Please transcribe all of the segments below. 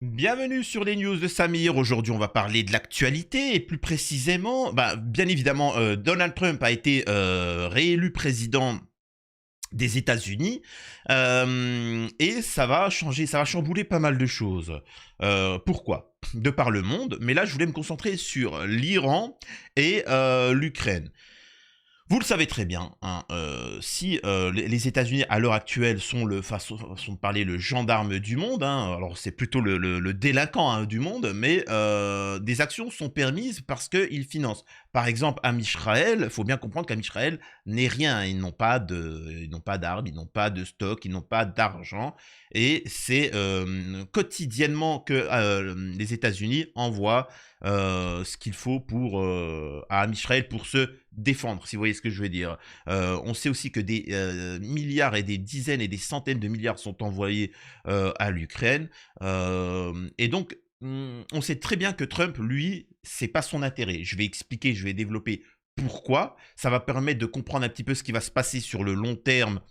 Bienvenue sur les news de Samir. Aujourd'hui, on va parler de l'actualité et plus précisément, bien évidemment, Donald Trump a été réélu président des États-Unis et ça va changer, ça va chambouler pas mal de choses. Pourquoi? De par le monde, mais là, je voulais me concentrer sur l'Iran et l'Ukraine. Vous le savez très bien, hein, si les États-Unis à l'heure actuelle sont façon de parler le gendarme du monde, hein, alors c'est plutôt le délinquant hein, du monde, mais des actions sont permises parce qu'ils financent. Par exemple, à Israël, il faut bien comprendre qu'à Israël n'est rien, ils n'ont pas d'armes, ils n'ont pas de stock, ils n'ont pas d'argent, et c'est quotidiennement que les États-Unis envoient ce qu'il faut pour à Israël pour se défendre, si vous voyez ce que je veux dire. On sait aussi que des milliards et des dizaines et des centaines de milliards sont envoyés à l'Ukraine. Et donc, on sait très bien que Trump, lui, c'est pas son intérêt. Je vais expliquer, je vais développer pourquoi. Ça va permettre de comprendre un petit peu ce qui va se passer sur le long terme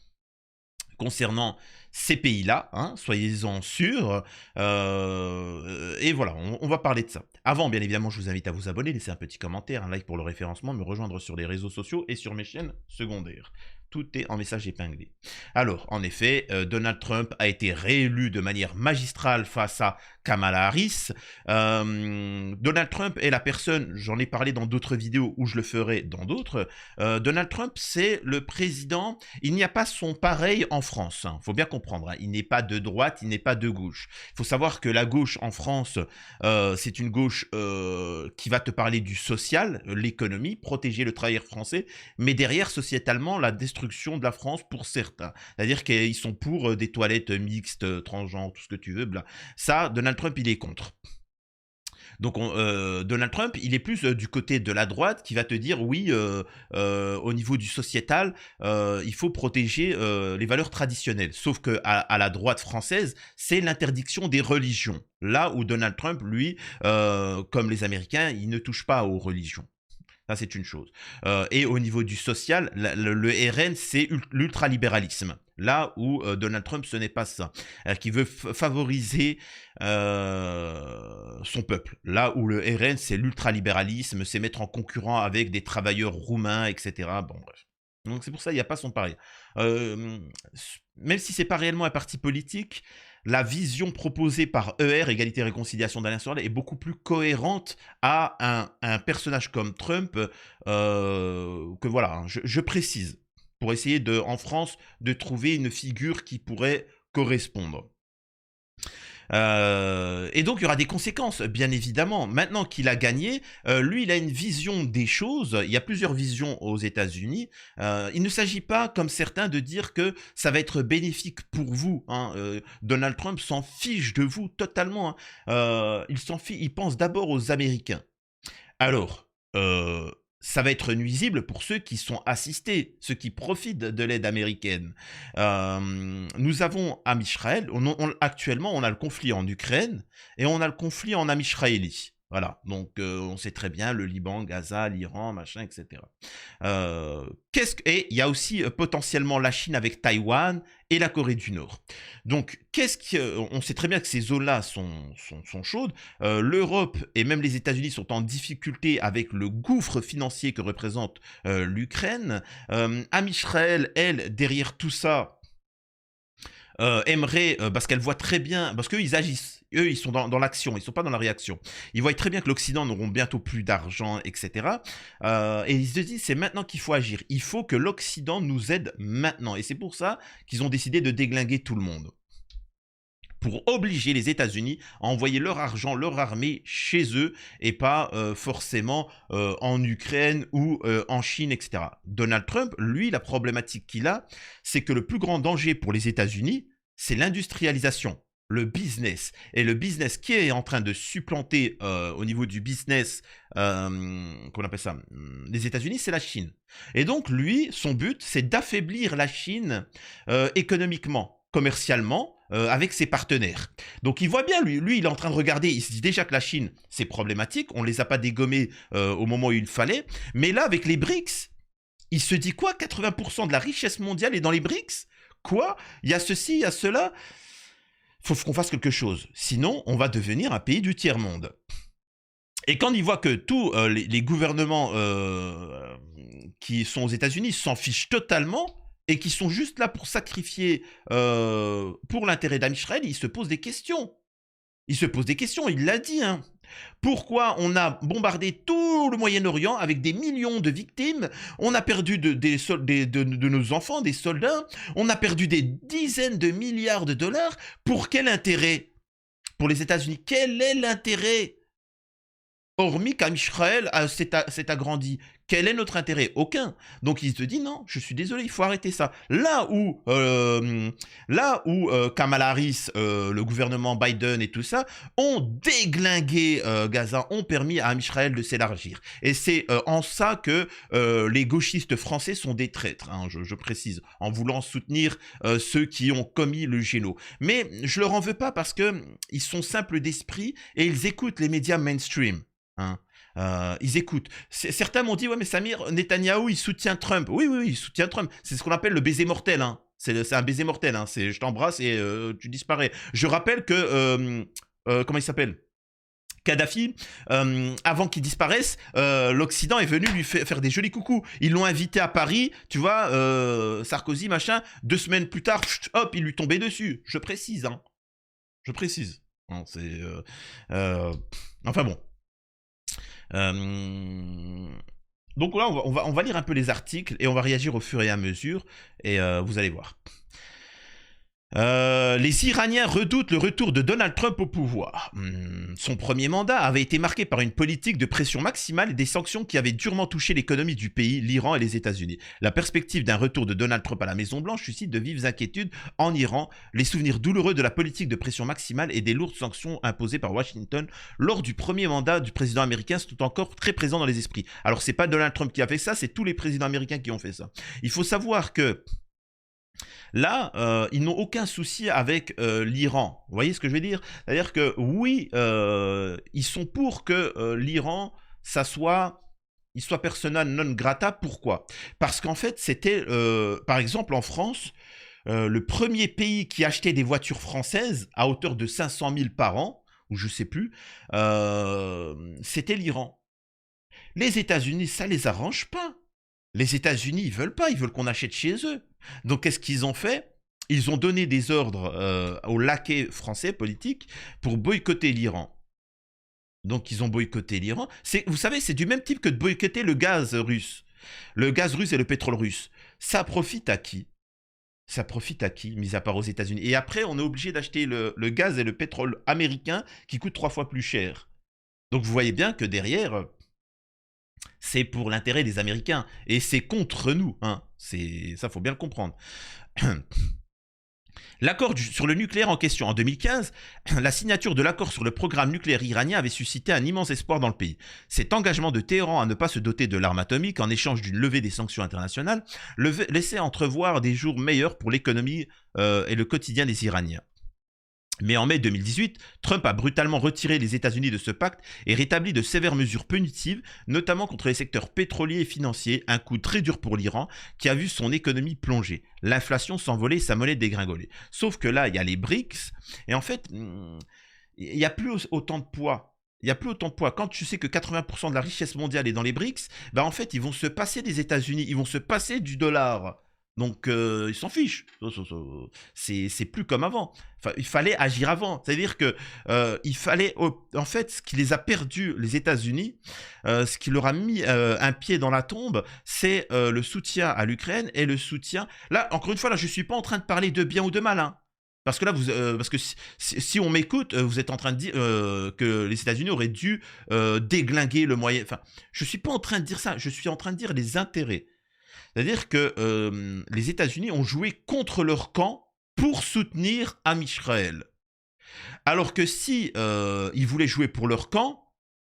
concernant ces pays-là, hein, soyez-en sûrs. Et voilà, on va parler de ça. Avant, bien évidemment, je vous invite à vous abonner, laisser un petit commentaire, un like pour le référencement, me rejoindre sur les réseaux sociaux et sur mes chaînes secondaires. Tout est en message épinglé. Alors, en effet, Donald Trump a été réélu de manière magistrale face à Kamala Harris. Donald Trump est la personne, j'en ai parlé dans d'autres vidéos où je le ferai dans d'autres. Donald Trump, c'est le président, il n'y a pas son pareil en France. Il faut bien comprendre, hein. Il n'est pas de droite, il n'est pas de gauche. Il faut savoir que la gauche en France, c'est une gauche qui va te parler du social, l'économie, protéger le travailleur français, mais derrière, sociétalement, la destruction de la France pour certains. C'est-à-dire qu'ils sont pour des toilettes mixtes, transgenres, tout ce que tu veux, bla. Ça, Donald Trump, il est contre. Donc Donald Trump, il est plus du côté de la droite qui va te dire oui, au niveau du sociétal, il faut protéger les valeurs traditionnelles. Sauf que à la droite française, c'est l'interdiction des religions. Là où Donald Trump, lui, comme les Américains, il ne touche pas aux religions. Ça, c'est une chose. Et au niveau du social, le RN, c'est l'ultralibéralisme. Là où Donald Trump, ce n'est pas ça. Qui veut favoriser son peuple. Là où le RN, c'est l'ultralibéralisme, c'est mettre en concurrent avec des travailleurs roumains, etc. Bon, bref. Donc c'est pour ça qu'il n'y a pas son pareil. Même si c'est pas réellement un parti politique, la vision proposée par ER, Égalité et Réconciliation d'Alain Soral, est beaucoup plus cohérente à un personnage comme Trump, que voilà, hein, je précise, pour essayer en France, de trouver une figure qui pourrait correspondre. Et donc, il y aura des conséquences, bien évidemment. Maintenant qu'il a gagné, lui, il a une vision des choses. Il y a plusieurs visions aux États-Unis. Il ne s'agit pas, comme certains, de dire que ça va être bénéfique pour vous, hein. Donald Trump s'en fiche de vous totalement, hein. Il pense d'abord aux Américains. Alors, ça va être nuisible pour ceux qui sont assistés, ceux qui profitent de l'aide américaine. Nous avons à Israël, actuellement, on a le conflit en Ukraine et on a le conflit en Amisraélie. Voilà, donc on sait très bien le Liban, Gaza, l'Iran, machin, etc. Et il y a aussi potentiellement la Chine avec Taïwan et la Corée du Nord. Donc, on sait très bien que ces zones-là sont chaudes. L'Europe et même les États-Unis sont en difficulté avec le gouffre financier que représente l'Ukraine. Israël, elle, derrière tout ça, aimerait, parce qu'elle voit très bien, parce qu'eux ils agissent, eux ils sont dans l'action, ils sont pas dans la réaction. Ils voient très bien que l'Occident n'auront bientôt plus d'argent, etc. Et ils se disent c'est maintenant qu'il faut agir. Il faut que l'Occident nous aide maintenant. Et c'est pour ça qu'ils ont décidé de déglinguer tout le monde, pour obliger les États-Unis à envoyer leur argent, leur armée chez eux et pas forcément en Ukraine ou en Chine, etc. Donald Trump, lui, la problématique qu'il a, c'est que le plus grand danger pour les États-Unis, c'est l'industrialisation, le business. Et le business qui est en train de supplanter au niveau du business, qu'on appelle ça, les États-Unis, c'est la Chine. Et donc, lui, son but, c'est d'affaiblir la Chine économiquement, commercialement, avec ses partenaires. Donc il voit bien, lui il est en train de regarder, il se dit déjà que la Chine, c'est problématique, on les a pas dégommés au moment où il fallait, mais là avec les BRICS, il se dit quoi, 80% de la richesse mondiale est dans les BRICS? Quoi? Il y a ceci, il y a cela. faut qu'on fasse quelque chose. Sinon, on va devenir un pays du tiers-monde. Et quand ils voient que tous les gouvernements qui sont aux États-Unis s'en fichent totalement et qui sont juste là pour sacrifier pour l'intérêt d'Amisraël, ils se posent des questions. Il se pose des questions, il l'a dit. Hein. Pourquoi on a bombardé tout le Moyen-Orient avec des millions de victimes? On a perdu de nos enfants, des soldats. On a perdu des dizaines de milliards de dollars. Pour quel intérêt? Pour les États-Unis, quel est l'intérêt? Hormis qu'Amisraël s'est agrandi. Quel est notre intérêt? Aucun. Donc il se dit non, je suis désolé, il faut arrêter ça. Là où Kamala Harris, le gouvernement Biden et tout ça, ont déglingué Gaza, ont permis à Israël de s'élargir. Et c'est en ça que les gauchistes français sont des traîtres, hein, je précise, en voulant soutenir ceux qui ont commis le génocide. Mais je leur en veux pas parce que ils sont simples d'esprit et ils écoutent les médias mainstream. Hein. Ils écoutent. Certains m'ont dit ouais mais Samir, Netanyahou il soutient Trump. Oui il soutient Trump. C'est ce qu'on appelle le baiser mortel. Hein. C'est un baiser mortel. Hein. C'est je t'embrasse et tu disparais. Je rappelle que comment il s'appelle? Kadhafi, avant qu'il disparaisse, l'Occident est venu lui faire des jolis coucous. Ils l'ont invité à Paris, tu vois, Sarkozy, machin. 2 semaines plus tard, hop, il lui tombait dessus. Je précise, hein. Je précise. Hein, c'est, enfin bon. Donc là, on va lire un peu les articles et on va réagir au fur et à mesure et vous allez voir. Les Iraniens redoutent le retour de Donald Trump au pouvoir. Son premier mandat avait été marqué par une politique de pression maximale et des sanctions qui avaient durement touché l'économie du pays, l'Iran et les États-Unis. La perspective d'un retour de Donald Trump à la Maison-Blanche suscite de vives inquiétudes en Iran. Les souvenirs douloureux de la politique de pression maximale et des lourdes sanctions imposées par Washington lors du premier mandat du président américain sont encore très présents dans les esprits. Alors c'est pas Donald Trump qui a fait ça, c'est tous les présidents américains qui ont fait ça. Il faut savoir que là, ils n'ont aucun souci avec l'Iran. Vous voyez ce que je veux dire? C'est-à-dire que oui, ils sont pour que l'Iran, il soit persona non grata. Pourquoi? Parce qu'en fait, c'était, par exemple, en France, le premier pays qui achetait des voitures françaises à hauteur de 500 000 par an, ou je sais plus, c'était l'Iran. Les États-Unis, ça les arrange pas. Les États-Unis, ils veulent pas, ils veulent qu'on achète chez eux. Donc, qu'est-ce qu'ils ont fait? Ils ont donné des ordres aux laquais français politiques pour boycotter l'Iran. Donc, ils ont boycotté l'Iran. Vous savez, c'est du même type que de boycotter le gaz russe. Le gaz russe et le pétrole russe. Ça profite à qui? Ça profite à qui, mis à part aux États-Unis? Et après, on est obligé d'acheter le gaz et le pétrole américain qui coûtent 3 fois plus cher. Donc, vous voyez bien que derrière, c'est pour l'intérêt des Américains. Et c'est contre nous. Hein. Ça, faut bien le comprendre. L'accord sur le nucléaire en question en 2015, la signature de l'accord sur le programme nucléaire iranien avait suscité un immense espoir dans le pays. Cet engagement de Téhéran à ne pas se doter de l'arme atomique en échange d'une levée des sanctions internationales laissait entrevoir des jours meilleurs pour l'économie et le quotidien des Iraniens. Mais en mai 2018, Trump a brutalement retiré les États-Unis de ce pacte et rétabli de sévères mesures punitives, notamment contre les secteurs pétroliers et financiers, un coup très dur pour l'Iran, qui a vu son économie plonger, l'inflation s'envoler et sa monnaie dégringoler. Sauf que là, il y a les BRICS, et en fait, il n'y a plus autant de poids. Il n'y a plus autant de poids. Quand tu sais que 80% de la richesse mondiale est dans les BRICS, ben en fait, ils vont se passer des États-Unis, ils vont se passer du dollar. Donc, ils s'en fichent. C'est plus comme avant. Enfin, il fallait agir avant. C'est-à-dire que il fallait, en fait, ce qui les a perdus, les États-Unis, ce qui leur a mis un pied dans la tombe, c'est le soutien à l'Ukraine et le soutien. Là, encore une fois, là, je suis pas en train de parler de bien ou de mal. Hein. Parce que là, parce que si on m'écoute, vous êtes en train de dire que les États-Unis auraient dû déglinguer le moyen. Enfin, je suis pas en train de dire ça. Je suis en train de dire les intérêts. C'est-à-dire que les États-Unis ont joué contre leur camp pour soutenir Amisraël. Alors que si ils voulaient jouer pour leur camp,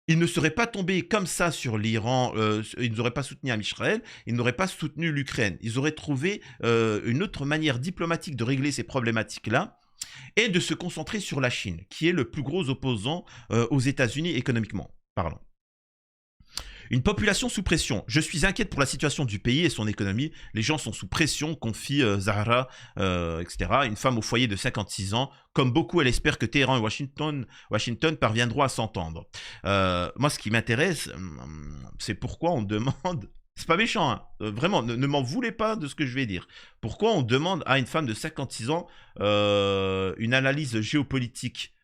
ils ne seraient pas tombés comme ça sur l'Iran, ils n'auraient pas soutenu Amisraël, ils n'auraient pas soutenu l'Ukraine. Ils auraient trouvé une autre manière diplomatique de régler ces problématiques-là et de se concentrer sur la Chine, qui est le plus gros opposant aux États-Unis économiquement parlant. Une population sous pression. Je suis inquiète pour la situation du pays et son économie. Les gens sont sous pression, confie Zahra, etc. Une femme au foyer de 56 ans. Comme beaucoup, elle espère que Téhéran et Washington parviendront à s'entendre. Moi, ce qui m'intéresse, c'est pourquoi on demande... C'est pas méchant, hein. Vraiment, ne m'en voulez pas de ce que je vais dire. Pourquoi on demande à une femme de 56 ans une analyse géopolitique?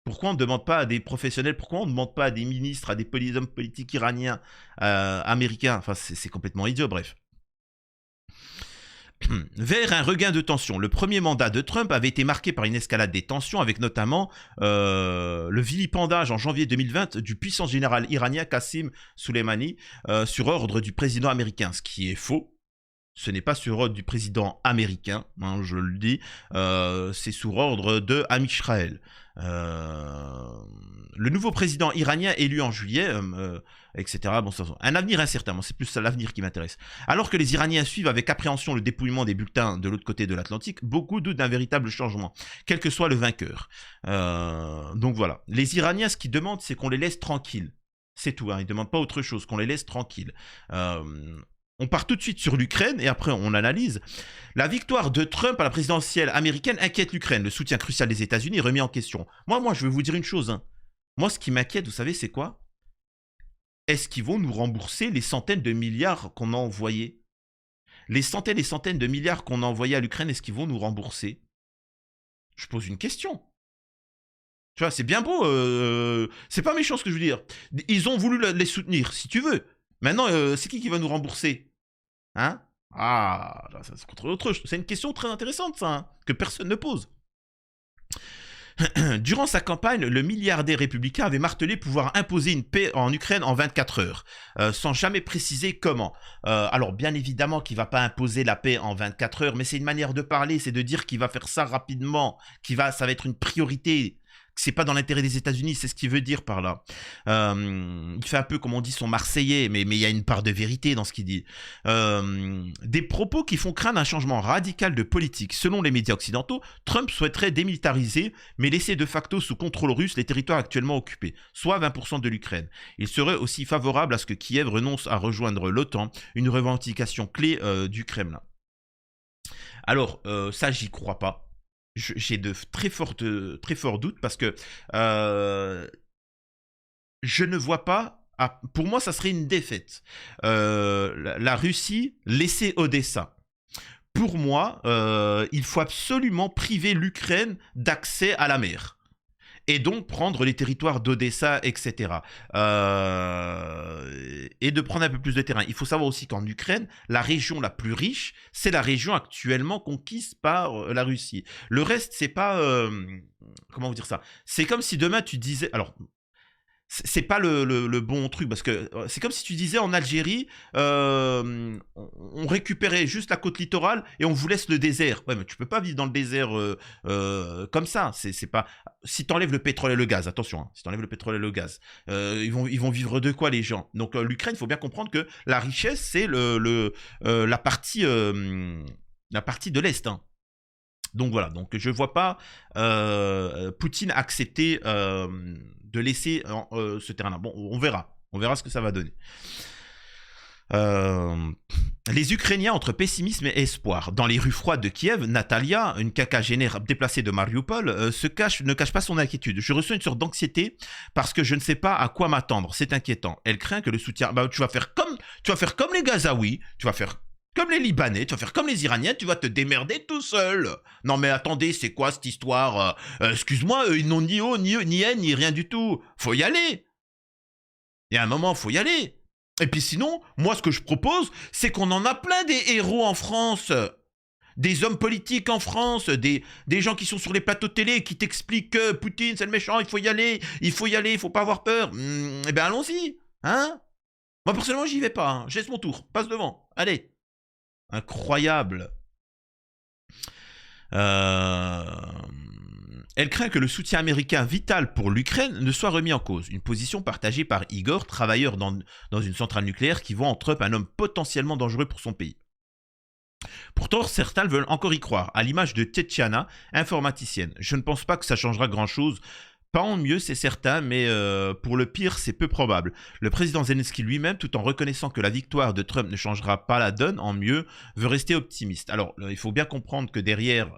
Pourquoi on ne demande pas à des professionnels? Pourquoi on ne demande pas à des ministres, à des hommes politiques iraniens, américains? Enfin, c'est complètement idiot, bref. Vers un regain de tension. Le premier mandat de Trump avait été marqué par une escalade des tensions, avec notamment le vilipendage en janvier 2020 du puissant général iranien Qasem Soleimani sur ordre du président américain, ce qui est faux. Ce n'est pas sur ordre du président américain, hein, je le dis, c'est sur ordre de Amisraël. Le nouveau président iranien élu en juillet, etc. Bon, un avenir incertain, moi c'est plus ça l'avenir qui m'intéresse. Alors que les Iraniens suivent avec appréhension le dépouillement des bulletins de l'autre côté de l'Atlantique, beaucoup doutent d'un véritable changement, quel que soit le vainqueur. Donc voilà, les Iraniens, ce qu'ils demandent, c'est qu'on les laisse tranquilles. C'est tout, hein. Ils ne demandent pas autre chose, qu'on les laisse tranquilles. On part tout de suite sur l'Ukraine et après on analyse. La victoire de Trump à la présidentielle américaine inquiète l'Ukraine. Le soutien crucial des États-Unis est remis en question. Moi, je vais vous dire une chose, hein. Moi, ce qui m'inquiète, vous savez, c'est quoi? Est-ce qu'ils vont nous rembourser les centaines de milliards qu'on a envoyés? Les centaines et centaines de milliards qu'on a envoyés à l'Ukraine, est-ce qu'ils vont nous rembourser? Je pose une question. Tu vois, c'est bien beau. C'est pas méchant ce que je veux dire. Ils ont voulu les soutenir, si tu veux. Maintenant, c'est qui va nous rembourser? Hein? Ah, c'est contre autre chose. C'est une question très intéressante, ça, hein, que personne ne pose. Durant sa campagne, le milliardaire républicain avait martelé pouvoir imposer une paix en Ukraine en 24 heures, sans jamais préciser comment. Alors, bien évidemment qu'il ne va pas imposer la paix en 24 heures, mais c'est une manière de parler, c'est de dire qu'il va faire ça rapidement, ça va être une priorité. C'est pas dans l'intérêt des États-Unis, c'est ce qu'il veut dire par là. Il fait un peu comme on dit son Marseillais, mais il y a une part de vérité dans ce qu'il dit. Des propos qui font craindre un changement radical de politique. Selon les médias occidentaux, Trump souhaiterait démilitariser, mais laisser de facto sous contrôle russe les territoires actuellement occupés, soit 20% de l'Ukraine. Il serait aussi favorable à ce que Kiev renonce à rejoindre l'OTAN, une revendication clé du Kremlin. Alors, ça, j'y crois pas. J'ai de très forts doutes parce que je ne vois pas... pour moi, ça serait une défaite. La Russie laisser Odessa. Pour moi, il faut absolument priver l'Ukraine d'accès à la mer. Et donc prendre les territoires d'Odessa, etc. Et de prendre un peu plus de terrain. Il faut savoir aussi qu'en Ukraine, la région la plus riche, c'est la région actuellement conquise par la Russie. Le reste, c'est pas... comment vous dire ça? C'est comme si demain tu disais... Alors, c'est pas le bon truc, parce que c'est comme si tu disais en Algérie, on récupérait juste la côte littorale et on vous laisse le désert. Ouais, mais tu peux pas vivre dans le désert comme ça. C'est pas... Si t'enlèves le pétrole et le gaz, attention, hein, si t'enlèves le pétrole et le gaz, ils vont vivre de quoi les gens? Donc l'Ukraine, il faut bien comprendre que la richesse, c'est la partie de l'Est, hein. Donc voilà, donc je ne vois pas Poutine accepter de laisser ce terrain-là. Bon, on verra ce que ça va donner. Les Ukrainiens entre pessimisme et espoir. Dans les rues froides de Kiev, Natalia, une quinquagénaire déplacée de Mariupol, ne cache pas son inquiétude. Je ressens une sorte d'anxiété parce que je ne sais pas à quoi m'attendre. C'est inquiétant. Elle craint que le soutien... Bah, tu vas faire comme les Gazaouis, tu vas faire comme les Libanais, tu vas faire comme les Iraniens, tu vas te démerder tout seul. Non mais attendez, c'est quoi cette histoire? Excuse-moi, ils n'ont ni eau, ni haine, ni rien du tout. Faut y aller. Il y a un moment, faut y aller. Et puis sinon, moi ce que je propose, c'est qu'on en a plein des héros en France. Des hommes politiques en France, des gens qui sont sur les plateaux de télé qui t'expliquent que Poutine c'est le méchant, il faut y aller, il faut pas avoir peur. Eh bien allons-y, hein? Moi personnellement j'y vais pas, hein. Je laisse mon tour, passe devant, allez. Incroyable. Elle craint que le soutien américain vital pour l'Ukraine ne soit remis en cause. Une position partagée par Igor, travailleur dans une centrale nucléaire qui voit en Trump un homme potentiellement dangereux pour son pays. Pourtant, certains veulent encore y croire, à l'image de Tetiana, informaticienne. Je ne pense pas que ça changera grand-chose Pas en mieux, c'est certain, mais pour le pire, c'est peu probable. Le président Zelensky lui-même, tout en reconnaissant que la victoire de Trump ne changera pas la donne en mieux, veut rester optimiste. Alors, il faut bien comprendre que derrière,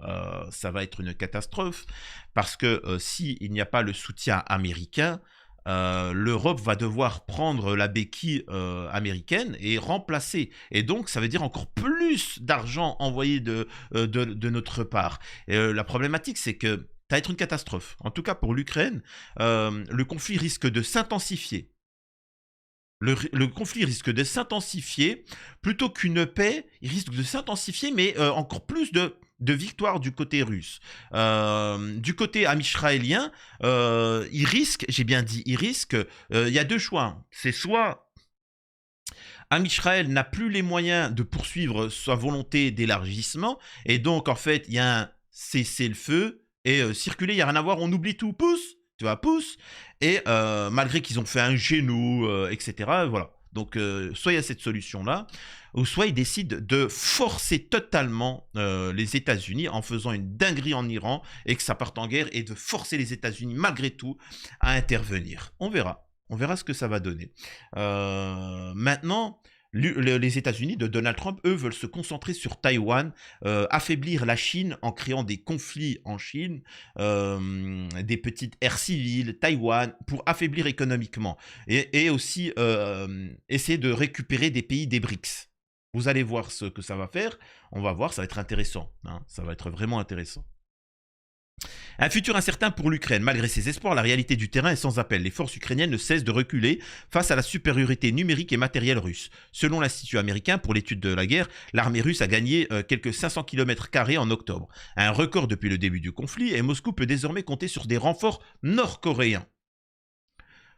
ça va être une catastrophe, parce que s'il n'y a pas le soutien américain, l'Europe va devoir prendre la béquille américaine et remplacer. Et donc, ça veut dire encore plus d'argent envoyé de notre part. Et, la problématique, c'est que ça va être une catastrophe. En tout cas, pour l'Ukraine, le conflit risque de s'intensifier. Le conflit risque de s'intensifier plutôt qu'une paix, il risque de s'intensifier, mais encore plus de victoires du côté russe. Du côté israélien, il risque, j'ai bien dit, il risque, il y a deux choix. C'est soit Israël n'a plus les moyens de poursuivre sa volonté d'élargissement, et donc en fait, il y a un cessez-le-feu, et circuler, il n'y a rien à voir, on oublie tout, pousse, tu vois, pousse, et malgré qu'ils ont fait un genou, etc., voilà. Donc, soit il y a cette solution-là, ou soit ils décident de forcer totalement les États-Unis en faisant une dinguerie en Iran et que ça parte en guerre et de forcer les États-Unis malgré tout à intervenir. On verra. On verra ce que ça va donner. Maintenant, les États-Unis de Donald Trump, eux, veulent se concentrer sur Taïwan, affaiblir la Chine en créant des conflits en Chine, des petites aires civiles, Taïwan, pour affaiblir économiquement. Et aussi essayer de récupérer des pays des BRICS. Vous allez voir ce que ça va faire. On va voir, ça va être intéressant. Hein, ça va être vraiment intéressant. Un futur incertain pour l'Ukraine. Malgré ses espoirs, la réalité du terrain est sans appel. Les forces ukrainiennes ne cessent de reculer face à la supériorité numérique et matérielle russe. Selon l'Institut américain pour l'étude de la guerre, l'armée russe a gagné quelques 500 km² en octobre. Un record depuis le début du conflit, et Moscou peut désormais compter sur des renforts nord-coréens.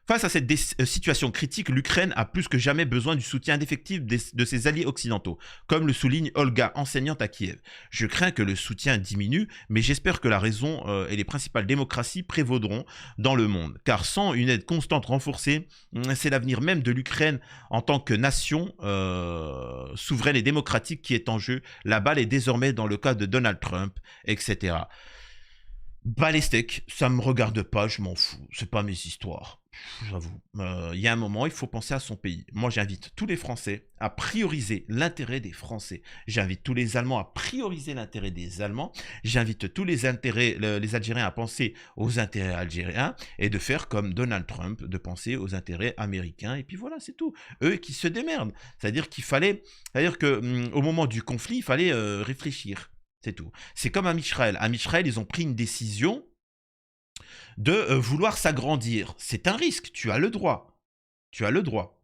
Face à cette situation critique, l'Ukraine a plus que jamais besoin du soutien indéfectible de ses alliés occidentaux, comme le souligne Olga, enseignante à Kiev. Je crains que le soutien diminue, mais j'espère que la raison et les principales démocraties prévaudront dans le monde. Car sans une aide constante renforcée, c'est l'avenir même de l'Ukraine en tant que nation souveraine et démocratique qui est en jeu. La balle est désormais dans le cas de Donald Trump, etc. Bah les steaks, ça me regarde pas, je m'en fous, c'est pas mes histoires. J'avoue, il y a un moment, il faut penser à son pays. Moi, j'invite tous les Français à prioriser l'intérêt des Français. J'invite tous les Allemands à prioriser l'intérêt des Allemands. J'invite tous les Algériens à penser aux intérêts algériens et de faire comme Donald Trump, de penser aux intérêts américains. Et puis voilà, c'est tout. Eux qui se démerdent. C'est-à-dire que au moment du conflit, il fallait réfléchir. C'est tout. C'est comme à Israël. À Israël, ils ont pris une décision de vouloir s'agrandir. C'est un risque, tu as le droit. Tu as le droit.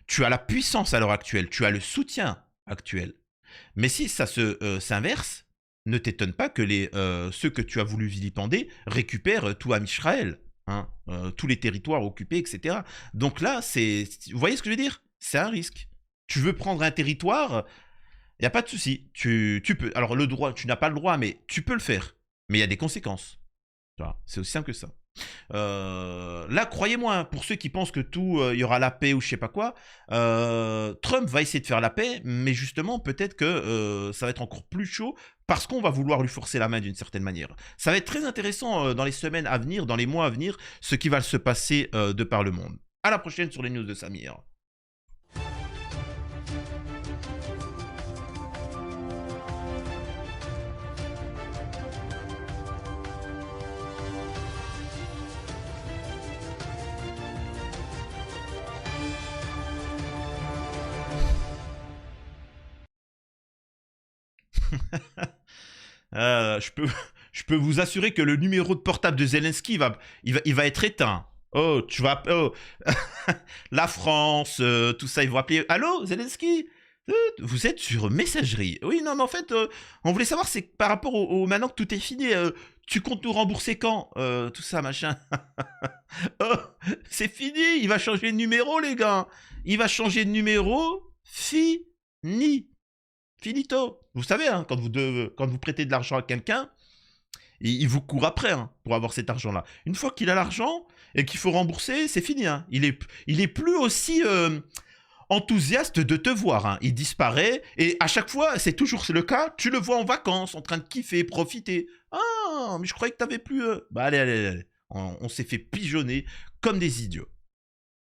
Tu as la puissance à l'heure actuelle, tu as le soutien actuel. Mais si ça s'inverse, ne t'étonne pas que ceux que tu as voulu vilipender récupèrent tout à Israël. Hein, tous les territoires occupés, etc. Donc là, vous voyez ce que je veux dire? C'est un risque. Tu veux prendre un territoire, il n'y a pas de souci. Tu peux. Alors le droit, tu n'as pas le droit, mais tu peux le faire. Mais il y a des conséquences. C'est aussi simple que ça. Là, croyez-moi, hein, pour ceux qui pensent que tout, il y aura la paix ou je sais pas quoi, Trump va essayer de faire la paix, mais justement, peut-être que ça va être encore plus chaud parce qu'on va vouloir lui forcer la main d'une certaine manière. Ça va être très intéressant dans les semaines à venir, dans les mois à venir, ce qui va se passer de par le monde. À la prochaine sur les news de Samir. Je peux vous assurer que le numéro de portable de Zelensky il va être éteint. Oh, la France, tout ça, ils vont appeler. Allô, Zelensky? Vous êtes sur messagerie. Oui, non, mais en fait, on voulait savoir, c'est par rapport maintenant que tout est fini, tu comptes nous rembourser quand? Tout ça, machin. Oh, c'est fini, il va changer de numéro, les gars. Il va changer de numéro. Fini. Finito. Vous savez, hein, quand vous prêtez de l'argent à quelqu'un, il vous court après hein, pour avoir cet argent-là. Une fois qu'il a l'argent et qu'il faut rembourser, c'est fini. Hein. Il est plus aussi enthousiaste de te voir. Hein. Il disparaît et à chaque fois, c'est toujours le cas, tu le vois en vacances, en train de kiffer, profiter. Ah, mais je croyais que t'avais plus... Bah allez. On s'est fait pigeonner comme des idiots.